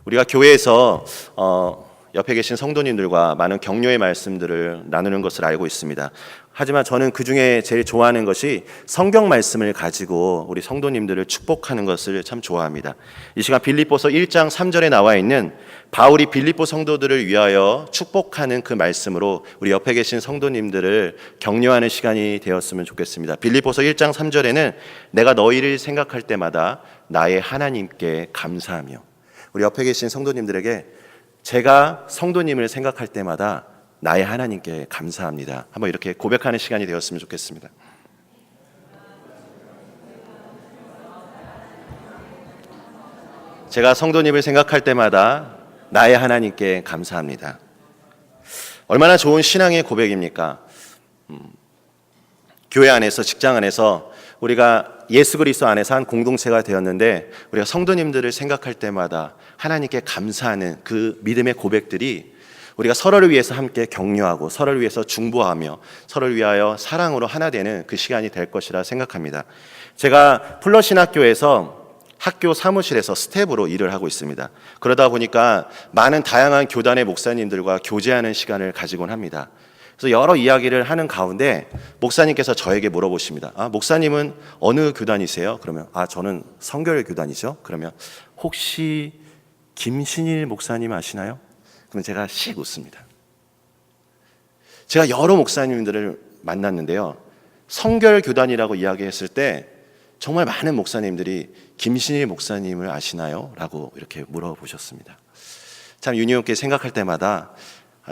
우리가 교회에서 옆에 계신 성도님들과 많은 격려의 말씀들을 나누는 것을 알고 있습니다. 하지만 저는 그 중에 제일 좋아하는 것이 성경 말씀을 가지고 우리 성도님들을 축복하는 것을 참 좋아합니다. 이 시간 빌립보서 1장 3절에 나와 있는 바울이 빌립보 성도들을 위하여 축복하는 그 말씀으로 우리 옆에 계신 성도님들을 격려하는 시간이 되었으면 좋겠습니다. 빌립보서 1장 3절에는 내가 너희를 생각할 때마다 나의 하나님께 감사하며, 우리 옆에 계신 성도님들에게 제가 성도님을 생각할 때마다 나의 하나님께 감사합니다. 한번 이렇게 고백하는 시간이 되었으면 좋겠습니다. 제가 성도님을 생각할 때마다 나의 하나님께 감사합니다. 얼마나 좋은 신앙의 고백입니까? 교회 안에서, 직장 안에서 우리가 예수 그리스도 안에서 한 공동체가 되었는데 우리가 성도님들을 생각할 때마다 하나님께 감사하는 그 믿음의 고백들이 우리가 서로를 위해서 함께 격려하고 서로를 위해서 중보하며 서로를 위하여 사랑으로 하나 되는 그 시간이 될 것이라 생각합니다. 제가 플러신학교에서 학교 사무실에서 스텝으로 일을 하고 있습니다. 그러다 보니까 많은 다양한 교단의 목사님들과 교제하는 시간을 가지곤 합니다. 그래서 여러 이야기를 하는 가운데 목사님께서 저에게 물어보십니다. 목사님은 어느 교단이세요? 그러면 저는 성결 교단이죠. 그러면 혹시 김신일 목사님 아시나요? 그러면 제가 씩 웃습니다. 제가 여러 목사님들을 만났는데요, 성결 교단이라고 이야기했을 때 정말 많은 목사님들이 김신일 목사님을 아시나요? 라고 이렇게 물어보셨습니다. 참 유니온께 생각할 때마다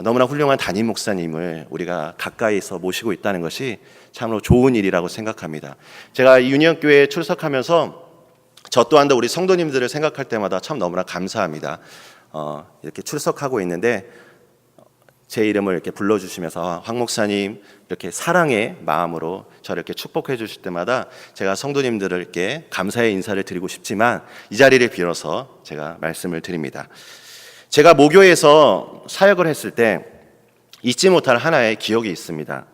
너무나 훌륭한 담임 목사님을 우리가 가까이서 모시고 있다는 것이 참으로 좋은 일이라고 생각합니다. 제가 유니온교회에 출석하면서 저 또한도 우리 성도님들을 생각할 때마다 참 너무나 감사합니다. 이렇게 출석하고 있는데 제 이름을 이렇게 불러주시면서 황 목사님 이렇게 사랑의 마음으로 저를 이렇게 축복해 주실 때마다 제가 성도님들에게 감사의 인사를 드리고 싶지만 이 자리를 빌어서 제가 말씀을 드립니다. 제가 모교에서 사역을 했을 때 잊지 못할 하나의 기억이 있습니다.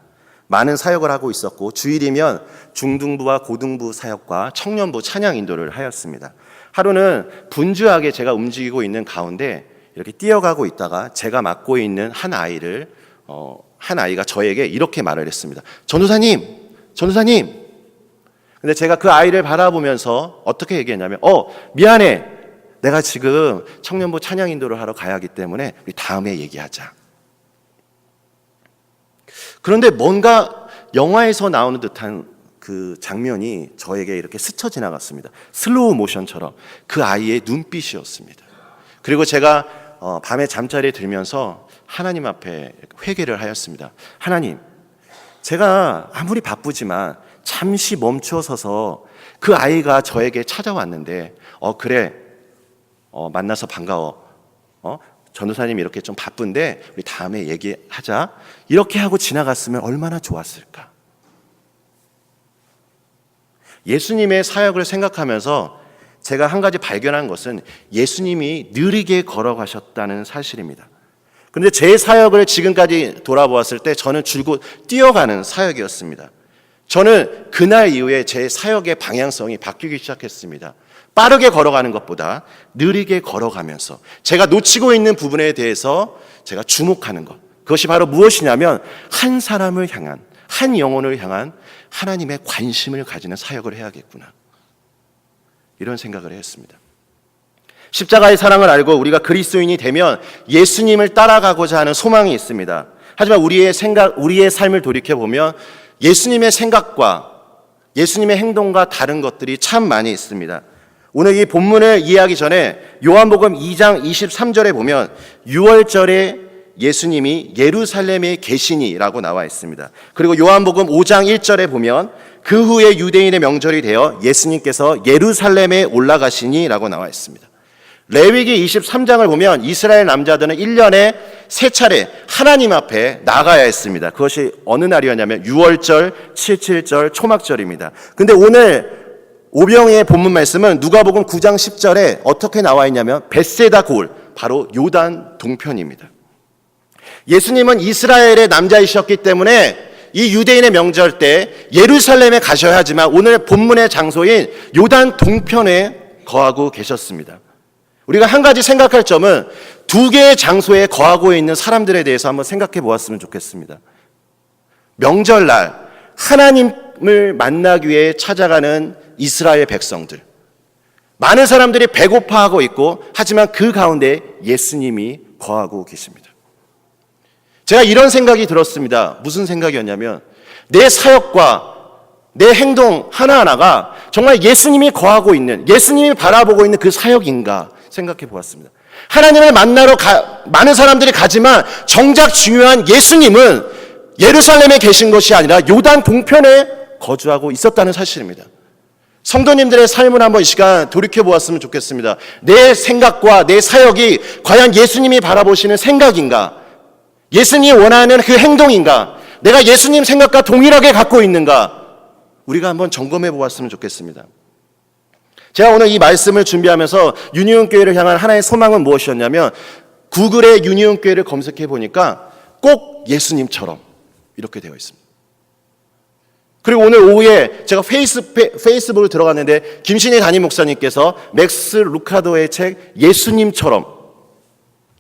많은 사역을 하고 있었고 주일이면 중등부와 고등부 사역과 청년부 찬양 인도를 하였습니다. 하루는 분주하게 제가 움직이고 있는 가운데 이렇게 뛰어가고 있다가 제가 맡고 있는 한 아이가 저에게 이렇게 말을 했습니다. 전도사님! 근데 제가 그 아이를 바라보면서 어떻게 얘기했냐면 미안해! 내가 지금 청년부 찬양 인도를 하러 가야 하기 때문에 우리 다음에 얘기하자. 그런데 뭔가 영화에서 나오는 듯한 그 장면이 저에게 이렇게 스쳐 지나갔습니다. 슬로우 모션처럼 그 아이의 눈빛이었습니다. 그리고 제가 밤에 잠자리에 들면서 하나님 앞에 회개를 하였습니다. 하나님, 제가 아무리 바쁘지만 잠시 멈춰 서서 그 아이가 저에게 찾아왔는데 그래, 만나서 반가워. 전도사님 이렇게 좀 바쁜데 우리 다음에 얘기하자. 이렇게 하고 지나갔으면 얼마나 좋았을까. 예수님의 사역을 생각하면서 제가 한 가지 발견한 것은 예수님이 느리게 걸어가셨다는 사실입니다. 그런데 제 사역을 지금까지 돌아보았을 때 저는 줄곧 뛰어가는 사역이었습니다. 저는 그날 이후에 제 사역의 방향성이 바뀌기 시작했습니다. 빠르게 걸어가는 것보다 느리게 걸어가면서 제가 놓치고 있는 부분에 대해서 제가 주목하는 것, 그것이 바로 무엇이냐면 한 사람을 향한, 한 영혼을 향한 하나님의 관심을 가지는 사역을 해야겠구나, 이런 생각을 했습니다. 십자가의 사랑을 알고 우리가 그리스도인이 되면 예수님을 따라가고자 하는 소망이 있습니다. 하지만 우리의 삶을 돌이켜보면 예수님의 생각과 예수님의 행동과 다른 것들이 참 많이 있습니다. 오늘 이 본문을 이해하기 전에 요한복음 2장 23절에 보면 6월절에 예수님이 예루살렘에 계시니라고 나와 있습니다. 그리고 요한복음 5장 1절에 보면 그 후에 유대인의 명절이 되어 예수님께서 예루살렘에 올라가시니라고 나와 있습니다. 레위기 23장을 보면 이스라엘 남자들은 1년에 3차례 하나님 앞에 나가야 했습니다. 그것이 어느 날이었냐면 6월절, 7.7절, 초막절입니다. 근데 오늘 오병이의 본문 말씀은 누가복음 9장 10절에 어떻게 나와 있냐면 벳세다 고을, 바로 요단 동편입니다. 예수님은 이스라엘의 남자이셨기 때문에 이 유대인의 명절 때 예루살렘에 가셔야 하지만 오늘 본문의 장소인 요단 동편에 거하고 계셨습니다. 우리가 한 가지 생각할 점은 두 개의 장소에 거하고 있는 사람들에 대해서 한번 생각해 보았으면 좋겠습니다. 명절날 하나님을 만나기 위해 찾아가는 이스라엘 백성들. 많은 사람들이 배고파하고 있고 하지만 그 가운데 예수님이 거하고 계십니다. 제가 이런 생각이 들었습니다. 무슨 생각이었냐면 내 사역과 내 행동 하나하나가 정말 예수님이 거하고 있는, 예수님이 바라보고 있는 그 사역인가 생각해 보았습니다. 하나님을 만나러 많은 사람들이 가지만 정작 중요한 예수님은 예루살렘에 계신 것이 아니라 요단 동편에 거주하고 있었다는 사실입니다. 성도님들의 삶을 한번 이 시간 돌이켜 보았으면 좋겠습니다. 내 생각과 내 사역이 과연 예수님이 바라보시는 생각인가? 예수님이 원하는 그 행동인가? 내가 예수님 생각과 동일하게 갖고 있는가? 우리가 한번 점검해 보았으면 좋겠습니다. 제가 오늘 이 말씀을 준비하면서 유니온 교회를 향한 하나의 소망은 무엇이었냐면 구글에 유니온 교회를 검색해 보니까 꼭 예수님처럼 이렇게 되어 있습니다. 그리고 오늘 오후에 제가 페이스북을 들어갔는데 김신희 담임 목사님께서 맥스 루카도의 책 예수님처럼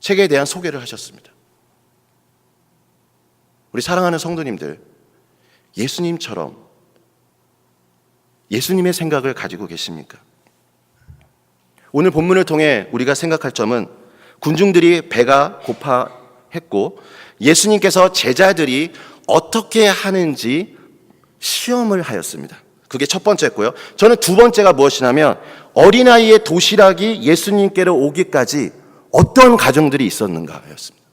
책에 대한 소개를 하셨습니다. 우리 사랑하는 성도님들, 예수님처럼 예수님의 생각을 가지고 계십니까? 오늘 본문을 통해 우리가 생각할 점은 군중들이 배가 고파했고 예수님께서 제자들이 어떻게 하는지 시험을 하였습니다. 그게 첫 번째였고요. 저는 두 번째가 무엇이냐면 어린아이의 도시락이 예수님께로 오기까지 어떤 과정들이 있었는가였습니다.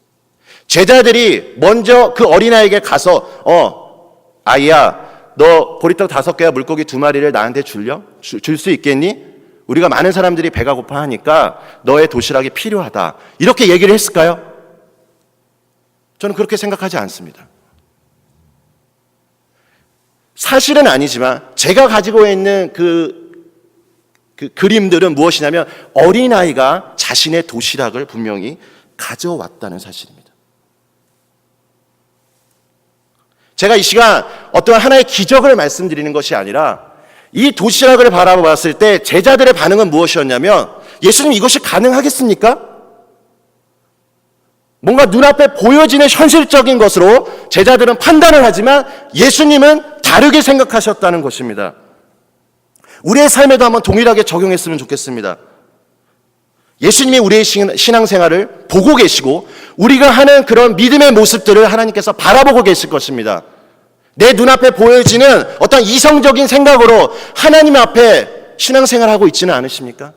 제자들이 먼저 그 어린아이에게 가서 아이야 너 보리떡 5개와 물고기 2마리를 나한테 줄 수 있겠니? 우리가 많은 사람들이 배가 고파하니까 너의 도시락이 필요하다. 이렇게 얘기를 했을까요? 저는 그렇게 생각하지 않습니다. 사실은 아니지만 제가 가지고 있는 그 그림들은 무엇이냐면 어린아이가 자신의 도시락을 분명히 가져왔다는 사실입니다. 제가 이 시간 어떤 하나의 기적을 말씀드리는 것이 아니라 이 도시락을 바라봤을 때 제자들의 반응은 무엇이었냐면 예수님 이것이 가능하겠습니까? 뭔가 눈앞에 보여지는 현실적인 것으로 제자들은 판단을 하지만 예수님은 다르게 생각하셨다는 것입니다. 우리의 삶에도 한번 동일하게 적용했으면 좋겠습니다. 예수님이 우리의 신앙생활을 보고 계시고 우리가 하는 그런 믿음의 모습들을 하나님께서 바라보고 계실 것입니다. 내 눈앞에 보여지는 어떤 이성적인 생각으로 하나님 앞에 신앙생활하고 있지는 않으십니까?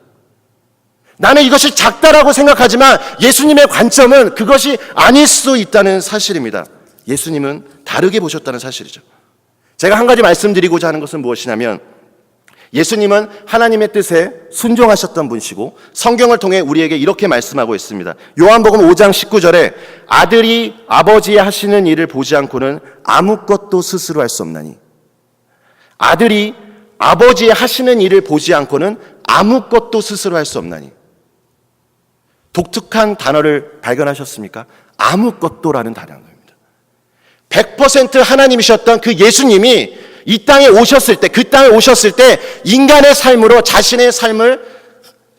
나는 이것이 작다라고 생각하지만 예수님의 관점은 그것이 아닐 수 있다는 사실입니다. 예수님은 다르게 보셨다는 사실이죠. 제가 한 가지 말씀드리고자 하는 것은 무엇이냐면 예수님은 하나님의 뜻에 순종하셨던 분이시고 성경을 통해 우리에게 이렇게 말씀하고 있습니다. 요한복음 5장 19절에 아들이 아버지의 하시는 일을 보지 않고는 아무것도 스스로 할 수 없나니 아들이 아버지의 하시는 일을 보지 않고는 아무것도 스스로 할 수 없나니 독특한 단어를 발견하셨습니까? 아무것도라는 단어입니다. 100% 하나님이셨던 그 예수님이 이 땅에 오셨을 때, 그 땅에 오셨을 때 인간의 삶으로 자신의 삶을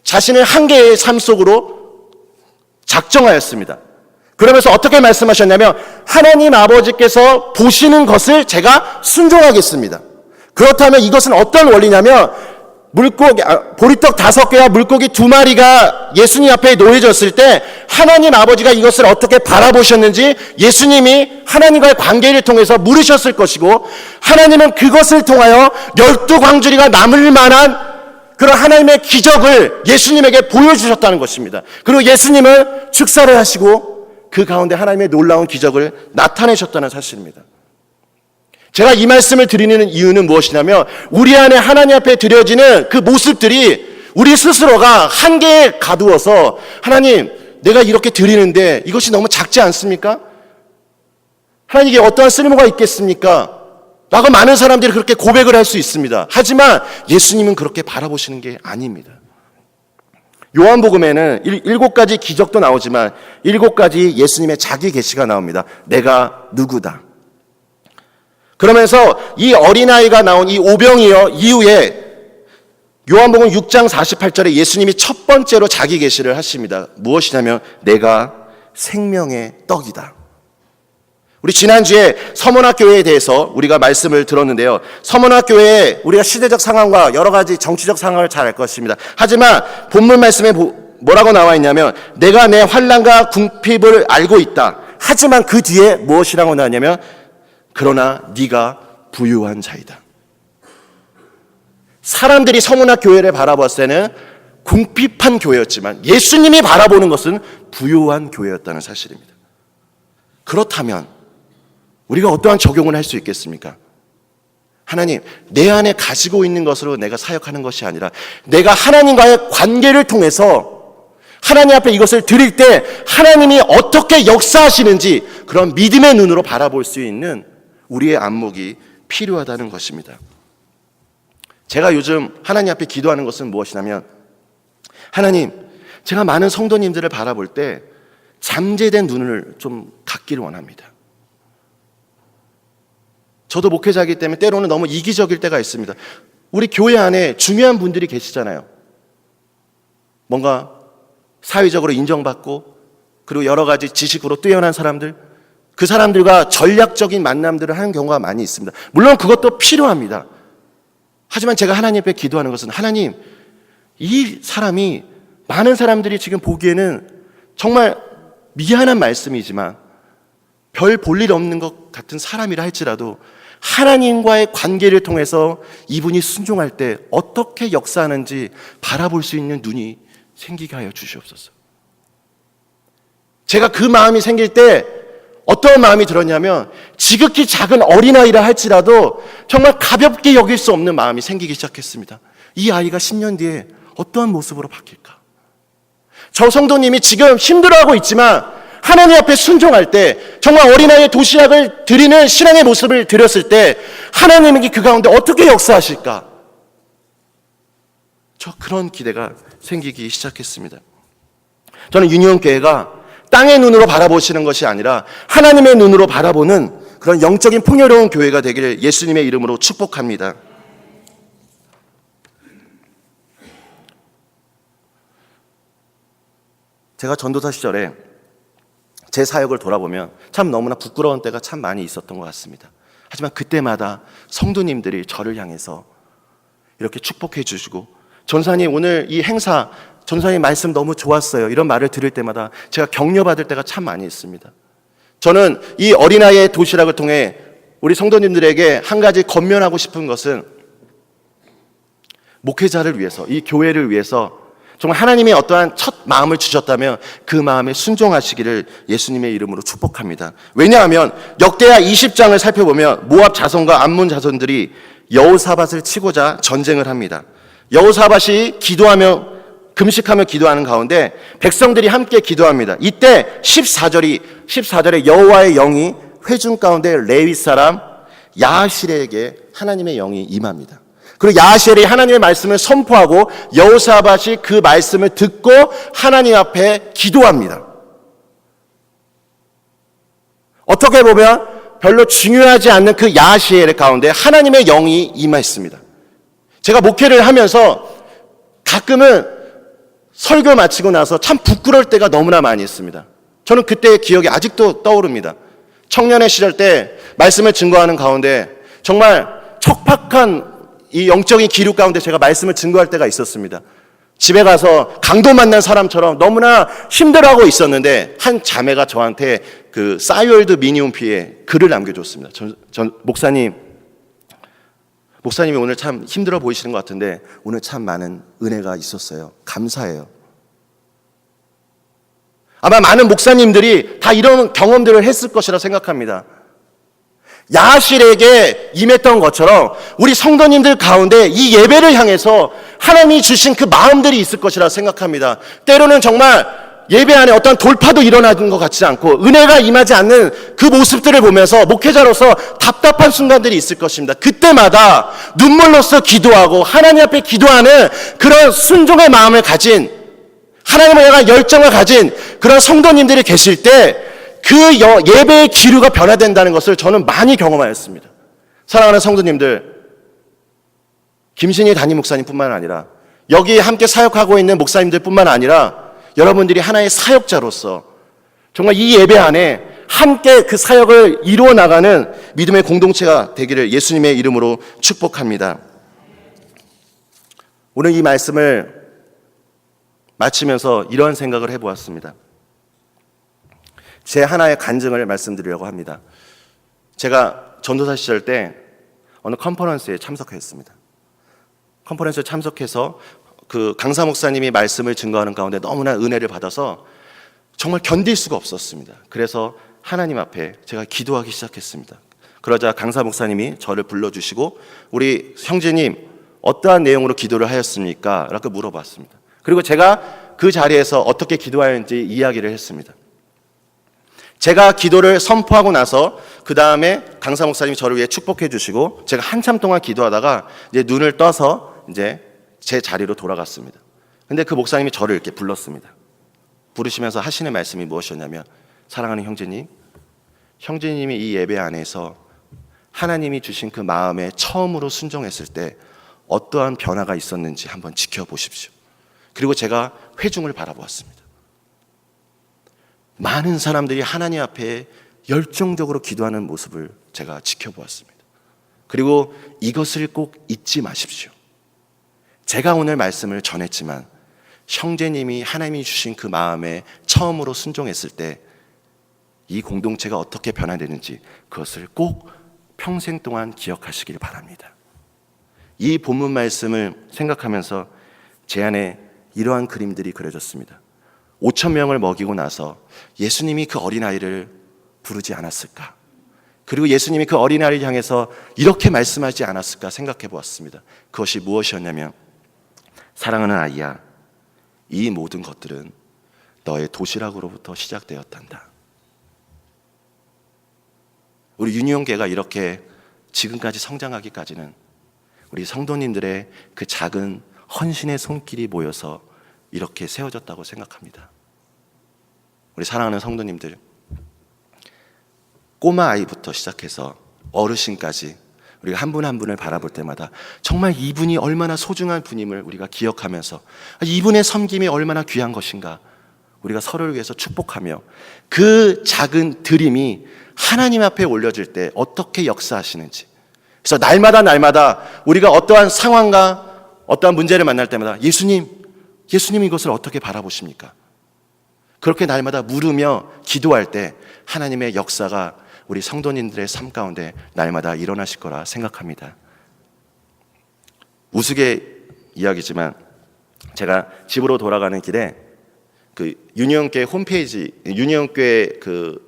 자신의 한계의 삶 속으로 작정하였습니다. 그러면서 어떻게 말씀하셨냐면 하나님 아버지께서 보시는 것을 제가 순종하겠습니다. 그렇다면 이것은 어떤 원리냐면 보리떡 5개와 물고기 2마리가 예수님 앞에 놓여졌을 때 하나님 아버지가 이것을 어떻게 바라보셨는지 예수님이 하나님과의 관계를 통해서 물으셨을 것이고 하나님은 그것을 통하여 12광주리가 남을 만한 그런 하나님의 기적을 예수님에게 보여주셨다는 것입니다. 그리고 예수님은 축사를 하시고 그 가운데 하나님의 놀라운 기적을 나타내셨다는 사실입니다. 제가 이 말씀을 드리는 이유는 무엇이냐면 우리 안에 하나님 앞에 드려지는 그 모습들이 우리 스스로가 한계에 가두어서 하나님 내가 이렇게 드리는데 이것이 너무 작지 않습니까? 하나님 이게 어떠한 쓸모가 있겠습니까? 라고 많은 사람들이 그렇게 고백을 할 수 있습니다. 하지만 예수님은 그렇게 바라보시는 게 아닙니다. 요한복음에는 7가지 기적도 나오지만 7가지 예수님의 자기 계시가 나옵니다. 내가 누구다. 그러면서 이 어린아이가 나온 이 오병이어 이후에 요한복음 6장 48절에 예수님이 첫 번째로 자기 계시를 하십니다. 무엇이냐면 내가 생명의 떡이다. 우리 지난주에 서문학교회에 대해서 우리가 말씀을 들었는데요. 서문학교회에 우리가 시대적 상황과 여러 가지 정치적 상황을 잘 알 것입니다. 하지만 본문 말씀에 뭐라고 나와 있냐면 내가 내 환난과 궁핍을 알고 있다. 하지만 그 뒤에 무엇이라고 나왔냐면 그러나 네가 부유한 자이다. 사람들이 서문학교회를 바라봤을 때는 궁핍한 교회였지만 예수님이 바라보는 것은 부유한 교회였다는 사실입니다. 그렇다면 우리가 어떠한 적용을 할 수 있겠습니까? 하나님, 내 안에 가지고 있는 것으로 내가 사역하는 것이 아니라 내가 하나님과의 관계를 통해서 하나님 앞에 이것을 드릴 때 하나님이 어떻게 역사하시는지 그런 믿음의 눈으로 바라볼 수 있는 우리의 안목이 필요하다는 것입니다. 제가 요즘 하나님 앞에 기도하는 것은 무엇이냐면 하나님, 제가 많은 성도님들을 바라볼 때 잠재된 눈을 좀 갖기를 원합니다. 저도 목회자이기 때문에 때로는 너무 이기적일 때가 있습니다. 우리 교회 안에 중요한 분들이 계시잖아요. 뭔가 사회적으로 인정받고 그리고 여러 가지 지식으로 뛰어난 사람들, 그 사람들과 전략적인 만남들을 하는 경우가 많이 있습니다. 물론 그것도 필요합니다. 하지만 제가 하나님 앞에 기도하는 것은 하나님, 이 사람이 많은 사람들이 지금 보기에는 정말 미안한 말씀이지만 별 볼 일 없는 것 같은 사람이라 할지라도 하나님과의 관계를 통해서 이분이 순종할 때 어떻게 역사하는지 바라볼 수 있는 눈이 생기게 하여 주시옵소서. 제가 그 마음이 생길 때 어떤 마음이 들었냐면 지극히 작은 어린아이라 할지라도 정말 가볍게 여길 수 없는 마음이 생기기 시작했습니다. 이 아이가 10년 뒤에 어떠한 모습으로 바뀔까? 저 성도님이 지금 힘들어하고 있지만 하나님 앞에 순종할 때 정말 어린아이의 도시락을 드리는 신앙의 모습을 드렸을 때 하나님이 그 가운데 어떻게 역사하실까? 저 그런 기대가 생기기 시작했습니다. 저는 유니온교회가 땅의 눈으로 바라보시는 것이 아니라 하나님의 눈으로 바라보는 그런 영적인 풍요로운 교회가 되기를 예수님의 이름으로 축복합니다. 제가 전도사 시절에 제 사역을 돌아보면 참 너무나 부끄러운 때가 참 많이 있었던 것 같습니다. 하지만 그때마다 성도님들이 저를 향해서 이렇게 축복해 주시고 전사님 오늘 이 행사 전사님 말씀 너무 좋았어요. 이런 말을 들을 때마다 제가 격려받을 때가 참 많이 있습니다. 저는 이 어린아이의 도시락을 통해 우리 성도님들에게 한 가지 권면하고 싶은 것은 목회자를 위해서, 이 교회를 위해서 정말 하나님이 어떠한 첫 마음을 주셨다면 그 마음에 순종하시기를 예수님의 이름으로 축복합니다. 왜냐하면 역대하 20장을 살펴보면 모압 자손과 암몬 자손들이 여호사밧을 치고자 전쟁을 합니다. 여호사밧이 기도하며 금식하며 기도하는 가운데 백성들이 함께 기도합니다. 이때 14절에 여호와의 영이 회중 가운데 레위 사람 야하실에게 하나님의 영이 임합니다. 그리고 야하실이 하나님의 말씀을 선포하고 여호사밧이 그 말씀을 듣고 하나님 앞에 기도합니다. 어떻게 보면 별로 중요하지 않는 그 야하실 가운데 하나님의 영이 임했습니다. 제가 목회를 하면서 가끔은 설교 마치고 나서 참 부끄러울 때가 너무나 많이 있습니다. 저는 그때의 기억이 아직도 떠오릅니다. 청년의 시절 때 말씀을 증거하는 가운데 정말 척박한 이 영적인 기류 가운데 제가 말씀을 증거할 때가 있었습니다. 집에 가서 강도 만난 사람처럼 너무나 힘들어하고 있었는데 한 자매가 저한테 그 싸이월드 미니홈피에 글을 남겨줬습니다. 목사님이 오늘 참 힘들어 보이시는 것 같은데 오늘 참 많은 은혜가 있었어요. 감사해요. 아마 많은 목사님들이 다 이런 경험들을 했을 것이라 생각합니다. 야하실에게 임했던 것처럼 우리 성도님들 가운데 이 예배를 향해서 하나님이 주신 그 마음들이 있을 것이라 생각합니다. 때로는 정말 예배 안에 어떤 돌파도 일어나는 것 같지 않고 은혜가 임하지 않는 그 모습들을 보면서 목회자로서 답답한 순간들이 있을 것입니다. 그때마다 눈물로써 기도하고 하나님 앞에 기도하는 그런 순종의 마음을 가진 하나님을 향한 열정을 가진 그런 성도님들이 계실 때 그 예배의 기류가 변화된다는 것을 저는 많이 경험하였습니다. 사랑하는 성도님들, 김신희 담임 목사님뿐만 아니라 여기 함께 사역하고 있는 목사님들뿐만 아니라 여러분들이 하나의 사역자로서 정말 이 예배 안에 함께 그 사역을 이루어 나가는 믿음의 공동체가 되기를 예수님의 이름으로 축복합니다. 오늘 이 말씀을 마치면서 이런 생각을 해보았습니다. 제 하나의 간증을 말씀드리려고 합니다. 제가 전도사 시절 때 어느 컨퍼런스에 참석했습니다. 컨퍼런스에 참석해서 그 강사 목사님이 말씀을 증거하는 가운데 너무나 은혜를 받아서 정말 견딜 수가 없었습니다. 그래서 하나님 앞에 제가 기도하기 시작했습니다. 그러자 강사 목사님이 저를 불러주시고 우리 형제님 어떠한 내용으로 기도를 하였습니까? 라고 물어봤습니다. 그리고 제가 그 자리에서 어떻게 기도하였는지 이야기를 했습니다. 제가 기도를 선포하고 나서 그 다음에 강사 목사님이 저를 위해 축복해 주시고 제가 한참 동안 기도하다가 이제 눈을 떠서 이제 제 자리로 돌아갔습니다. 근데 그 목사님이 저를 이렇게 불렀습니다. 부르시면서 하시는 말씀이 무엇이었냐면, 사랑하는 형제님, 형제님이 이 예배 안에서 하나님이 주신 그 마음에 처음으로 순종했을 때 어떠한 변화가 있었는지 한번 지켜보십시오. 그리고 제가 회중을 바라보았습니다. 많은 사람들이 하나님 앞에 열정적으로 기도하는 모습을 제가 지켜보았습니다. 그리고 이것을 꼭 잊지 마십시오. 제가 오늘 말씀을 전했지만 형제님이 하나님이 주신 그 마음에 처음으로 순종했을 때 이 공동체가 어떻게 변화되는지 그것을 꼭 평생 동안 기억하시길 바랍니다. 이 본문 말씀을 생각하면서 제 안에 이러한 그림들이 그려졌습니다. 5천 명을 먹이고 나서 예수님이 그 어린아이를 부르지 않았을까? 그리고 예수님이 그 어린아이를 향해서 이렇게 말씀하지 않았을까 생각해 보았습니다. 그것이 무엇이었냐면, 사랑하는 아이야, 이 모든 것들은 너의 도시락으로부터 시작되었단다. 우리 유니온교회가 이렇게 지금까지 성장하기까지는 우리 성도님들의 그 작은 헌신의 손길이 모여서 이렇게 세워졌다고 생각합니다. 우리 사랑하는 성도님들, 꼬마 아이부터 시작해서 어르신까지 우리가 한 분 한 분을 바라볼 때마다 정말 이분이 얼마나 소중한 분임을 우리가 기억하면서 이분의 섬김이 얼마나 귀한 것인가 우리가 서로를 위해서 축복하며 그 작은 드림이 하나님 앞에 올려질 때 어떻게 역사하시는지, 그래서 날마다 우리가 어떠한 상황과 어떠한 문제를 만날 때마다 예수님 이것을 어떻게 바라보십니까? 그렇게 날마다 물으며 기도할 때 하나님의 역사가 우리 성도님들의 삶 가운데 날마다 일어나실 거라 생각합니다. 우스개 이야기지만 제가 집으로 돌아가는 길에 그 유니온교회 홈페이지, 유니온교회 그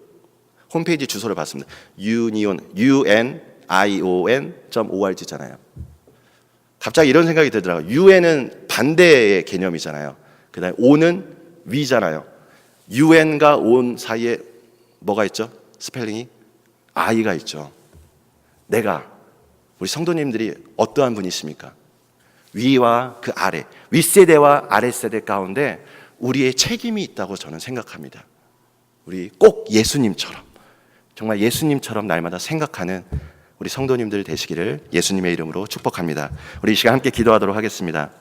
홈페이지 주소를 봤습니다. union.org잖아요. 갑자기 이런 생각이 들더라고요. UN은 반대의 개념이잖아요. 그 다음에 O는 위잖아요. UN과 ON 사이에 뭐가 있죠? 스펠링이 I가 있죠. 우리 성도님들이 어떠한 분이십니까? 위와 그 아래, 윗세대와 아랫세대 가운데 우리의 책임이 있다고 저는 생각합니다. 우리 꼭 예수님처럼, 정말 예수님처럼 날마다 생각하는 우리 성도님들 되시기를 예수님의 이름으로 축복합니다. 우리 이 시간 함께 기도하도록 하겠습니다.